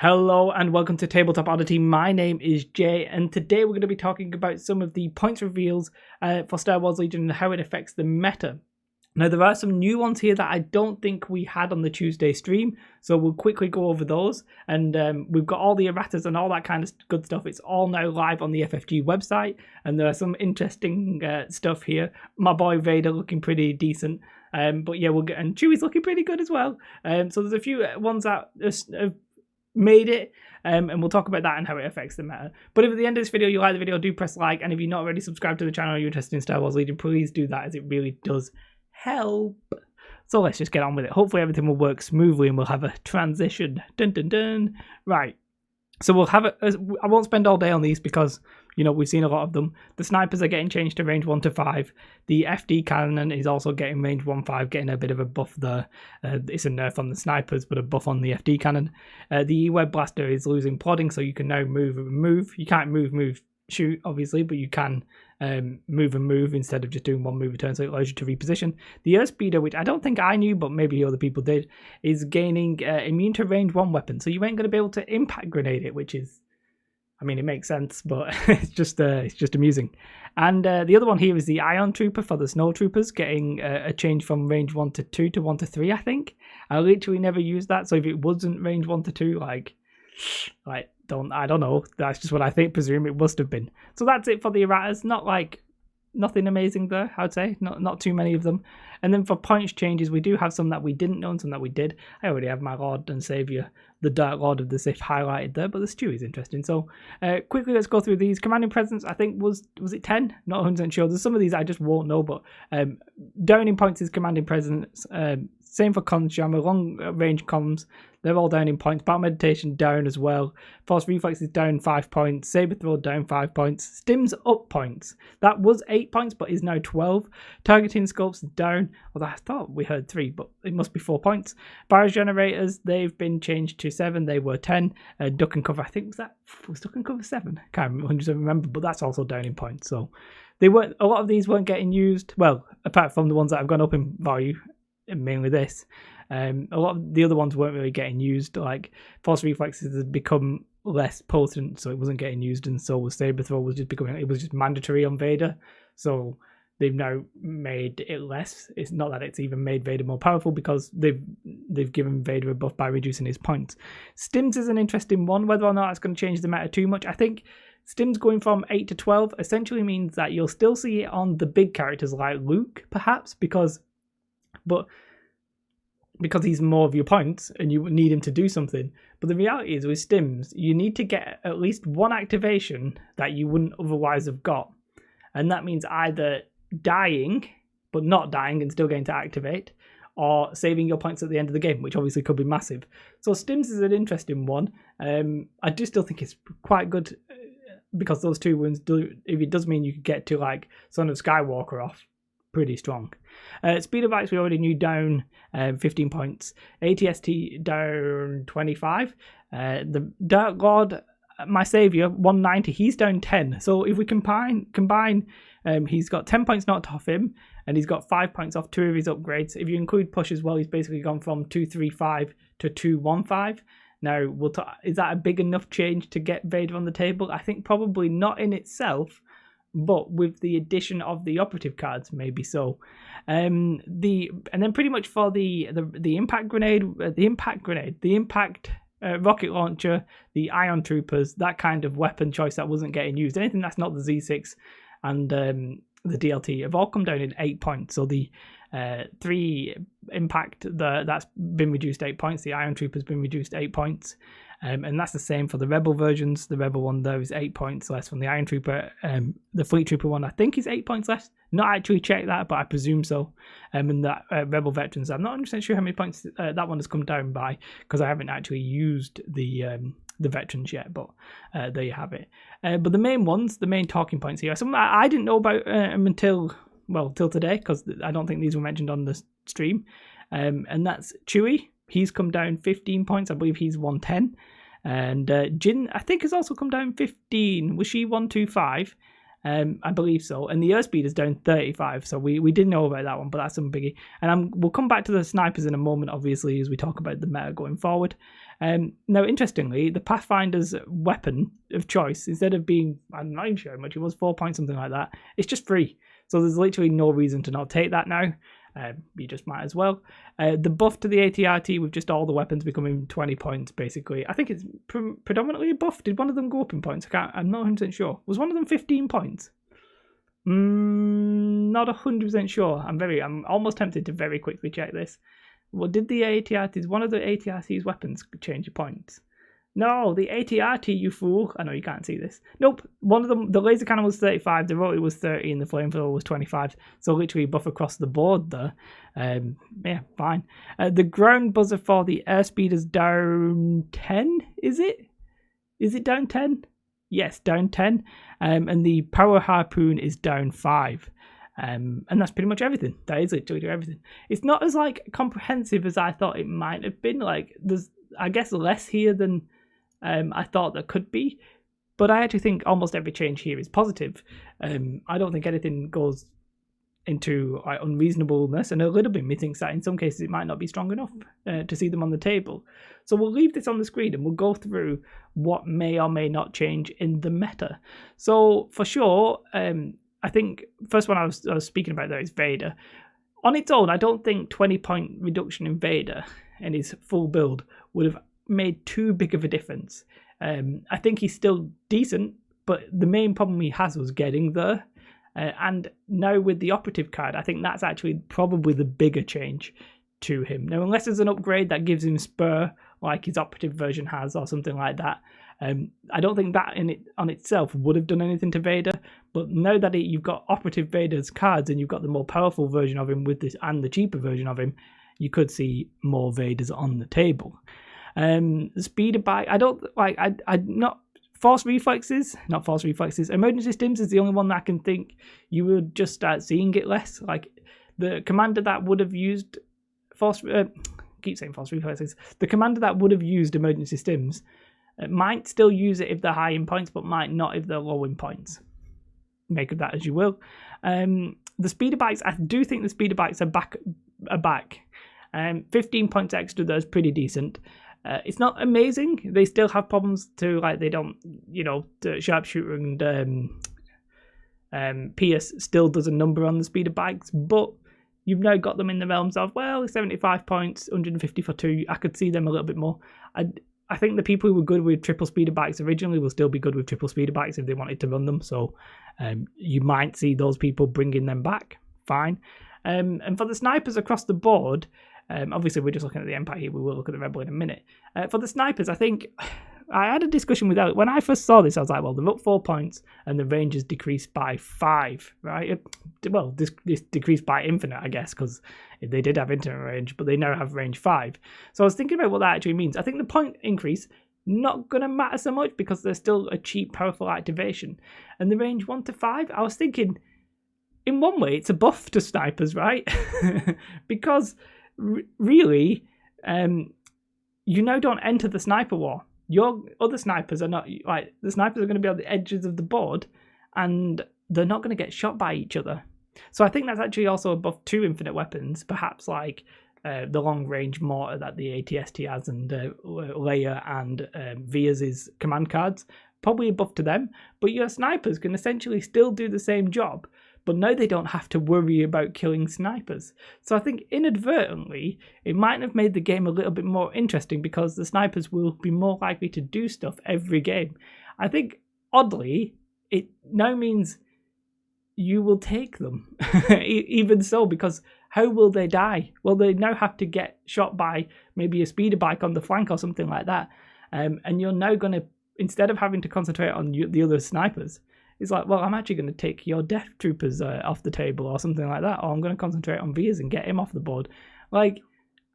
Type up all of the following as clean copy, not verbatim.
Hello and welcome to Tabletop Oddity. My name is Jay, and today we're going to be talking about some of the points reveals for Star Wars Legion and how it affects the meta. Now, there are some new ones here that I don't think we had on the Tuesday stream, so we'll quickly go over those. And we've got all the erratas and all that kind of good stuff. It's all now live on the FFG website, and there are some interesting stuff here. My boy Vader looking pretty decent. But yeah, we'll get, and Chewie's looking pretty good as well. So there's a few ones that have made it, and we'll talk about that and how it affects the meta. But if at the end of this video you like the video, do press like, and if you're not already subscribed to the channel or you're interested in Star Wars Legion, please do that, as it really does help. So let's just get on with it. Hopefully everything will work smoothly and we'll have a transition. Dun dun dun. Right. So we'll have it. I won't spend all day on these because, you know, we've seen a lot of them. The snipers are getting changed to range 1 to 5. The FD cannon is also getting range 1-5, getting a bit of a buff there. It's a nerf on the snipers, but a buff on the FD cannon. The E-Web blaster is losing plodding, so you can now move and move. You can't move, shoot, obviously, but you can move and move instead of just doing one move a turn, so it allows you to reposition. The Earth Speeder, which I don't think I knew, but maybe other people did, is gaining immune to range 1 weapon, so you ain't going to be able to impact grenade it, which is, I mean, it makes sense, but it's just amusing. And the other one here is the Ion Trooper for the Snow Troopers, getting a change from range 1 to 2 to 1 to 3, I think. I literally never used that, so if it wasn't range 1 to 2, I don't know. That's just what I presume it must have been. So that's it for the erratas. Nothing amazing there, I would say. Not too many of them. And then for points changes, we do have some that we didn't know and some that we did. I already have my Lord and Saviour, the Dark Lord of the Sith, highlighted there, but the stew is interesting. So quickly, let's go through these. Commanding Presence, I think, was it 10? Not 100% sure. There's some of these I just won't know, but downing points is Commanding Presence. Same for comms jammer, long range comms. They're all down in points. Battle meditation down as well. Force reflex is down 5 points. Saber throw down 5 points. Stims up points. That was 8 points, but is now 12. Targeting scopes down. Although I thought we heard 3, but it must be 4 points. Barrage generators, they've been changed to 7. They were 10. Duck and cover, I think was duck and cover 7. I can't 100% remember, but that's also down in points. So a lot of these weren't getting used. Well, apart from the ones that have gone up in value. Mainly this. A lot of the other ones weren't really getting used. Like force reflexes had become less potent, so it wasn't getting used, and so was saber throw was just mandatory on Vader. So they've now made it less. It's not that it's even made Vader more powerful, because they've given Vader a buff by reducing his points. Stims is an interesting one. Whether or not it's going to change the meta too much, I think Stims going from 8 to 12 essentially means that you'll still see it on the big characters like Luke, perhaps, because he's more of your points and you need him to do something. But the reality is, with stims, you need to get at least one activation that you wouldn't otherwise have got. And that means either dying, but not dying and still getting to activate, or saving your points at the end of the game, which obviously could be massive. So stims is an interesting one. I do still think it's quite good, because those two ones if it does mean you could get to like Son of Skywalker off, pretty strong. Speed of bikes we already knew, down 15 points. ATST down 25. The Dark Lord, my Saviour, 190, he's down 10. So if we combine, he's got 10 points knocked off him, and he's got 5 points off 2 of his upgrades. If you include push as well, he's basically gone from 235 to 215. Now, is that a big enough change to get Vader on the table? I think probably not in itself, but with the addition of the operative cards, maybe so. And then pretty much for the impact grenade, the impact rocket launcher, the Ion Troopers, that kind of weapon choice that wasn't getting used. Anything that's not the Z6 and the DLT have all come down in 8 points. So the 3 impact, that's been reduced 8 points. The Ion Trooper's been reduced 8 points. And that's the same for the Rebel versions. The Rebel one there is 8 points less from the Iron Trooper. The Fleet Trooper one, I think, is 8 points less. Not actually checked that, but I presume so. And that Rebel Veterans, I'm not 100% sure how many points that one has come down by, because I haven't actually used the Veterans yet, but there you have it. But the main talking points here are something I didn't know about till today, because I don't think these were mentioned on the stream. And that's Chewie. He's come down 15 points. I believe he's 110. And Jin, I think, has also come down 15. Was she 125? I believe so. And the airspeed is down 35. So we did know about that one, but that's some biggie. And we'll come back to the snipers in a moment, obviously, as we talk about the meta going forward. Now, interestingly, the Pathfinder's weapon of choice, instead of being, I'm not even sure how much it was, 4 points, something like that, it's just free. So there's literally no reason to not take that now. You just might as well. The buff to the ATRT with just all the weapons becoming 20 points, basically. I think it's predominantly a buff. Did one of them go up in points? I'm not 100% sure. Was one of them 15 points? Not 100% sure. I'm almost tempted to very quickly check this. Well, did the ATRTs, one of the ATRT's weapons change your points? No, the ATRT, you fool. I know you can't see this. Nope. One of them, the laser cannon was 35, the rotary was 30, and the flamethrower was 25. So literally buff across the board there. Yeah, fine. The ground buzzer for the airspeed is down 10, is it? Is it down 10? Yes, down 10. And the power harpoon is down 5. And that's pretty much everything. That is literally everything. It's not as comprehensive as I thought it might have been. There's, I guess, less here than I thought there could be, but I actually think almost every change here is positive. I don't think anything goes into unreasonableness, and a little bit me thinks that in some cases it might not be strong enough to see them on the table. So we'll leave this on the screen and we'll go through what may or may not change in the meta. So for sure, I think first one I was speaking about there is Vader. On its own, I don't think 20-point reduction in Vader and his full build would have made too big of a difference. I think he's still decent, but the main problem he has was getting there. And now with the operative card, I think that's actually probably the bigger change to him. Now, unless there's an upgrade that gives him spur, like his operative version has, or something like that, I don't think that on itself would have done anything to Vader. But now that you've got operative Vader's cards and you've got the more powerful version of him with this and the cheaper version of him, you could see more Vaders on the table. Speeder bike, I don't like. I not force reflexes, emergency systems is the only one that I can think you would just start seeing it less. Like the commander that would have used force reflexes, the commander that would have used emergency systems might still use it if they're high in points, but might not if they're low in points. Make of that as you will. The speeder bikes, I do think the speeder bikes are back. 15 points extra, that's pretty decent. It's not amazing. They still have problems too, they don't, the sharpshooter and Pierce still does a number on the speeder bikes, but you've now got them in the realms of, 75 points, 150 for 2. I could see them a little bit more. I think the people who were good with triple speeder bikes originally will still be good with triple speeder bikes if they wanted to run them, so you might see those people bringing them back. Fine. And for the snipers across the board, obviously we're just looking at the Empire here, we will look at the Rebel in a minute. For the snipers, I think I had a discussion with Alex. When I first saw this, I was like, they're up 4 points and the range is decreased by 5, right? Well, this decreased by infinite, I guess, because they did have infinite range, but they now have range 5. So I was thinking about what that actually means. I think the point increase, not going to matter so much because there's still a cheap, powerful activation. And the range 1 to 5, I was thinking, in one way, it's a buff to snipers, right? Because really, you now don't enter the sniper war. Your other snipers are not, the snipers are going to be on the edges of the board and they're not going to get shot by each other. So I think that's actually also a buff to infinite weapons, perhaps the long range mortar that the ATST has and Leia and Via's command cards, probably a buff to them. But your snipers can essentially still do the same job, but now they don't have to worry about killing snipers. So I think inadvertently, it might have made the game a little bit more interesting because the snipers will be more likely to do stuff every game. I think, oddly, it now means you will take them, even so, because how will they die? Well, they now have to get shot by maybe a speeder bike on the flank or something like that. And you're now going to, instead of having to concentrate on the other snipers, it's like, I'm actually going to take your death troopers off the table or something like that, or I'm going to concentrate on Vias and get him off the board. I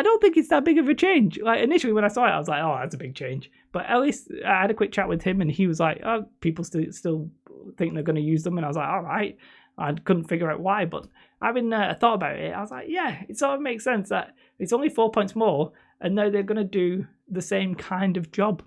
don't think it's that big of a change. Initially when I saw it, I was like, that's a big change. But at least I had a quick chat with him and he was like, people still think they're going to use them. And I was like, all right. I couldn't figure out why, but having thought about it, I was like, yeah, it sort of makes sense that it's only 4 points more and now they're going to do the same kind of job.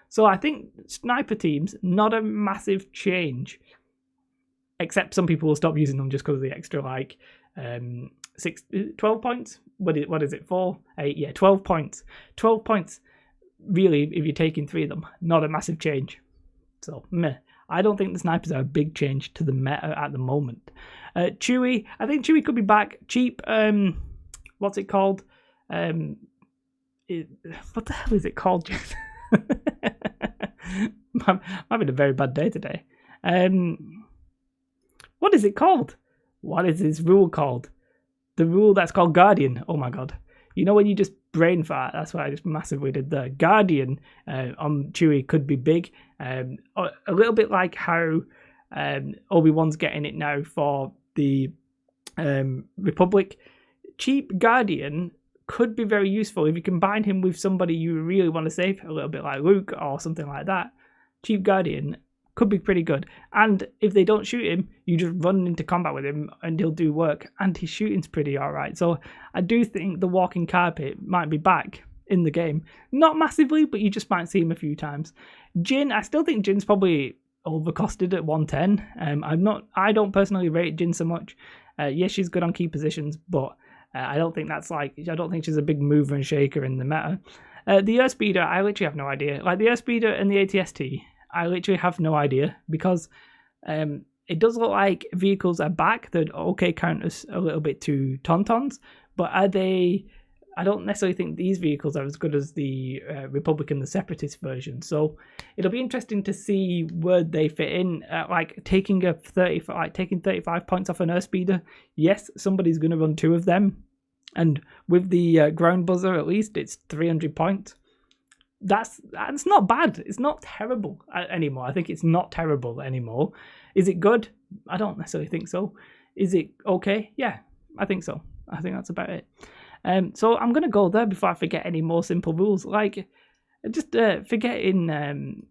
So I think sniper teams, not a massive change, except some people will stop using them just because of the extra 12 points. What is it? 4, 8, 12 points. 12 points really, if you're taking 3 of them, not a massive change. So, meh. I don't think the snipers are a big change to the meta at the moment. Chewie, I think Chewie could be back. Cheap, what's it called? What the hell is it called? I'm having a very bad day today. What is it called? What is this rule called? The rule that's called Guardian. Oh my god. You know when you just brain fart? That's what I just massively did there. Guardian on Chewie could be big. A little bit like how Obi-Wan's getting it now for the Republic. Cheap Guardian could be very useful if you combine him with somebody you really want to save, a little bit like Luke or something like that. Cheap Guardian could be pretty good. And if they don't shoot him, you just run into combat with him and he'll do work. And his shooting's pretty alright. So I do think the walking carpet might be back in the game. Not massively, but you just might see him a few times. Jyn, I still think Jyn's probably overcosted at 110. I don't personally rate Jyn so much. Yes, she's good on key positions, but I don't think she's a big mover and shaker in the meta. The Airspeeder, I literally have no idea. Like the Airspeeder and the ATST, I literally have no idea because it does look like vehicles are back. They'd okay count as a little bit to Tauntauns, but are they? I don't necessarily think these vehicles are as good as the Republic and the Separatist version. So it'll be interesting to see where they fit in. Like taking 35 points off an Airspeeder. Yes, somebody's going to run 2 of them, and with the ground buzzer, at least it's 300 points. That's not bad. It's not terrible anymore. I think it's not terrible anymore. Is it good? I don't necessarily think so. Is it okay? Yeah, I think so. I think that's about it. So I'm going to go there before I forget any more simple rules. Like, just forgetting...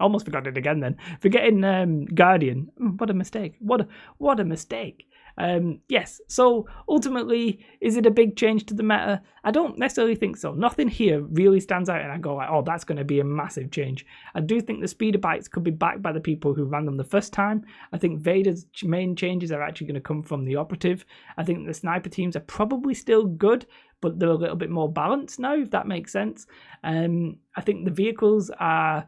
almost forgot it again then. Forgetting Guardian. What a mistake. What a mistake. Yes, so ultimately, is it a big change to the meta? I don't necessarily think so. Nothing here really stands out and I go like, oh, that's going to be a massive change. I do think the speeder bikes could be backed by the people who ran them the first time. I think Vader's main changes are actually going to come from the operative. I think the sniper teams are probably still good, but they're a little bit more balanced now, if that makes sense. I think the vehicles are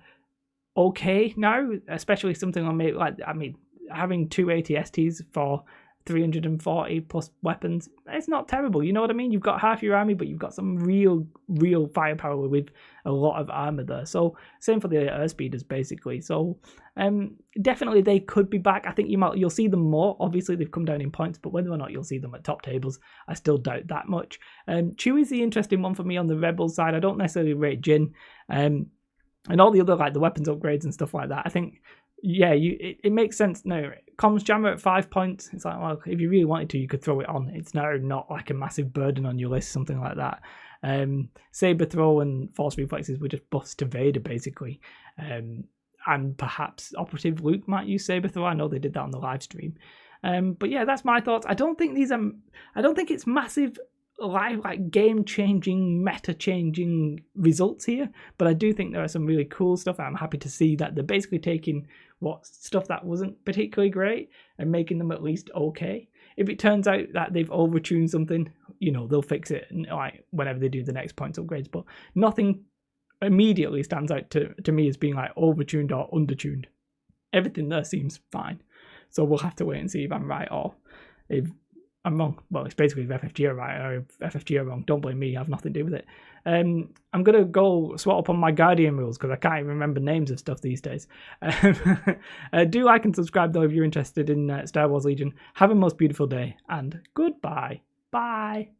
okay now, especially something having 2 ATSTs for 340 plus weapons, it's not terrible. You know what I mean? You've got half your army, but you've got some real firepower with a lot of armor there. So same for the airspeeders basically. So definitely they could be back. I think you'll see them more. Obviously they've come down in points, but whether or not you'll see them at top tables, I still doubt that much. Chewie's the interesting one for me on the Rebels side. I don't necessarily rate Jyn. And all the other like the weapons upgrades and stuff like that. I think it makes sense now. Comms jammer at 5 points. It's like, well, if you really wanted to, you could throw it on. It's now not like a massive burden on your list, something like that. Saber throw and force reflexes were just buffs to Vader basically. And perhaps operative Luke might use saber throw. I know they did that on the live stream. But yeah, that's my thoughts. I don't think it's massive like game-changing, meta-changing results here, but I do think there are some really cool stuff. I'm happy to see that they're basically taking stuff that wasn't particularly great and making them at least okay. If it turns out that they've overtuned something, they'll fix it like whenever they do the next points upgrades, but nothing immediately stands out to me as being like overtuned or undertuned. Everything there seems fine, so we'll have to wait and see if I'm right or if I'm wrong. Well, it's basically if FFG are right or if FFG are wrong. Don't blame me. I have nothing to do with it. I'm going to go swap up on my Guardian rules because I can't even remember names of stuff these days. Do like and subscribe though if you're interested in Star Wars Legion. Have a most beautiful day and goodbye. Bye.